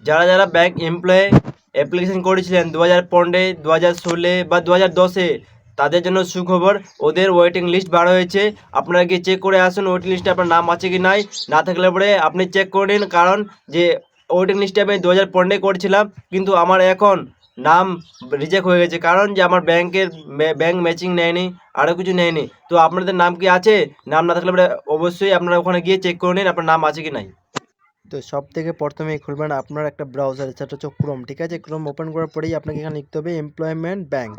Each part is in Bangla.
যারা যারা ব্যাংক এমপ্লয়ে অ্যাপ্লিকেশন করেছিলেন 2015, 2016 বা 2010-এ, তাদের জন্য সুখবর, ওদের ওয়েটিং লিস্ট বার হয়েছে। আপনারা গিয়ে চেক করে আসুন ওয়েটিং লিস্টে আপনার নাম আছে কি নাই। না থাকলে পরে আপনি চেক করে নিন, কারণ যে ওয়েটিং লিস্টে আমি 2015 করেছিলাম, কিন্তু আমার এখন নাম রিজেক্ট হয়ে গেছে, কারণ যে আমার ব্যাংক ম্যাচিং নেয়নি, আরও কিছু নেয়নি। তো আপনাদের নাম কি আছে? নাম না থাকলে পরে অবশ্যই আপনারা ওখানে গিয়ে চেক করে নিন আপনার নাম আছে কি নাই। তো সব থেকে প্রথমেই খুলবেন আপনার একটা ব্রাউজার, সেটা হচ্ছে ক্রোম। ঠিক আছে, ক্রোম ওপেন করার পরেই আপনাকে এখানে লিখতে হবে এমপ্লয়মেন্ট ব্যাংক।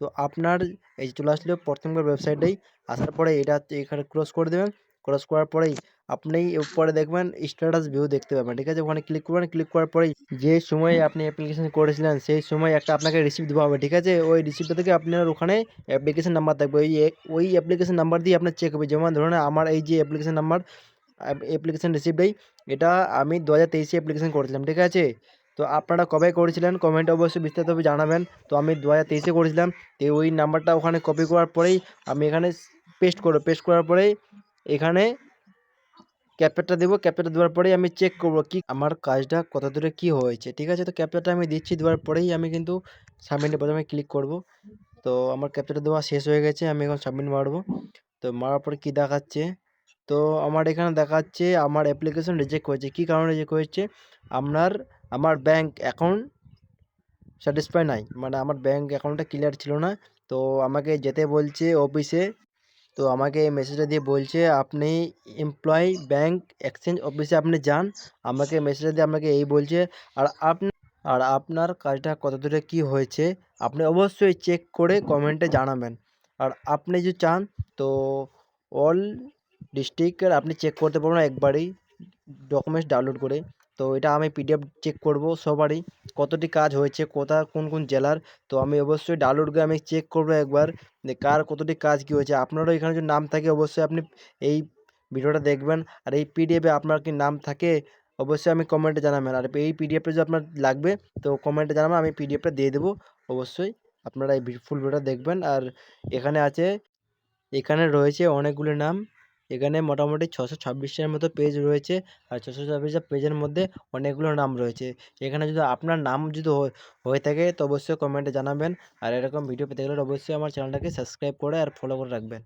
তো আপনার এই চলে আসলো প্রথমবার ওয়েবসাইটেই। আসার পরে এটা এখানে ক্রস করে দেবেন। ক্রস করার পরেই আপনি উপরে দেখবেন স্ট্যাটাস ভিউ দেখতে পাবেন। ঠিক আছে, ওখানে ক্লিক করবেন। ক্লিক করার পরেই যে সময়ে আপনি অ্যাপ্লিকেশন করেছিলেন সেই সময় একটা আপনাকে রিসিপ্ট দেওয়া হবে। ঠিক আছে, ওই রিসিপ্টটা থেকে আপনার ওখানে অ্যাপ্লিকেশন নাম্বার থাকবে, ওই অ্যাপ্লিকেশন নাম্বার দিয়ে আপনার চেক হবে। যেমন ধরুন আমার এই যে অ্যাপ্লিকেশন নাম্বার, অ্যাপ্লিকেশন রিসিপ্টই, এটা আমি 2023-এ অ্যাপ্লিকেশন করেছিলাম। ঠিক আছে, তো আপনারা কবে করেছিলেন কমেন্টে অবশ্যই বিস্তারিতভাবে জানাবেন। তো আমি 2023-এ করেছিলাম। তো ওই নাম্বারটা ওখানে কপি করার পরেই আমি এখানে পেস্ট করব। পেস্ট করার পরেই এখানে ক্যাপচারটা দেবো। ক্যাপচারটা দেওয়ার পরেই আমি চেক করব কি আমার কাজটা কত দূরে কি হয়েছে। ঠিক আছে, তো ক্যাপচারটা আমি দিচ্ছি। দেওয়ার পরেই আমি কিন্তু সাবমিটে প্রথমে ক্লিক করব। তো আমার ক্যাপচারটা দেওয়া শেষ হয়ে গেছে, আমি এখন সাবমিট মারবো। তো মারার পরে কি দেখাচ্ছে, তো আমার এখানে দেখাচ্ছে আমার অ্যাপ্লিকেশন রিজেক্ট হয়েছে। কী কারণে রিজেক্ট হয়েছে, আপনার আমার ব্যাংক অ্যাকাউন্ট স্যাটিসফাই নাই, মানে আমার ব্যাংক অ্যাকাউন্টটা ক্লিয়ার ছিল না। তো আমাকে যেতে বলছে অফিসে। তো আমাকে এই মেসেজটা দিয়ে বলছে আপনি এমপ্লয়ি ব্যাংক এক্সচেঞ্জ অফিসে আপনি যান। আমাকে মেসেজটা দিয়ে আমাকে এই বলছে। আর আপনি আর আপনার কাজটা কত দূরে কী হয়েছে আপনি অবশ্যই চেক করে কমেন্টে জানাবেন। আর আপনি যদি চান তো অল ডিস্ট্রিক্টের আপনি চেক করতে পারবেন একবারেই ডকুমেন্টস ডাউনলোড করে। তো এটা আমি পিডিএফ চেক করব সবারই কতটি কাজ হয়েছে, কোন কোন জেলার। তো আমি অবশ্যই ডাউনলোড করে আমি চেক করব একবার যে কার কতটি কাজ কী হয়েছে। আপনারও এখানে যদি নাম থাকে অবশ্যই আপনি এই ভিডিওটা দেখবেন। আর এই পিডিএফে আপনার কি নাম থাকে অবশ্যই আমি কমেন্টে জানাবেন। আর এই পিডিএফটা যদি আপনার লাগবে তো কমেন্টে জানাবেন, আমি পিডিএফটা দিয়ে দেবো। অবশ্যই আপনারা এই ফুল ভিডিওটা দেখবেন। আর এখানে আছে, এখানে রয়েছে অনেকগুলো নাম। এখানে মোটামুটি 626-এর মতো পেজ রয়েছে। আর 626টা পেজের মধ্যে অনেকগুলো নাম রয়েছে। এখানে যদি আপনার নাম যদি হয়ে থাকে তো অবশ্যই কমেন্টে জানাবেন। আর এরকম ভিডিও পেতে গেলে অবশ্যই আমার চ্যানেলটাকে সাবস্ক্রাইব করে আর ফলো করে রাখবেন।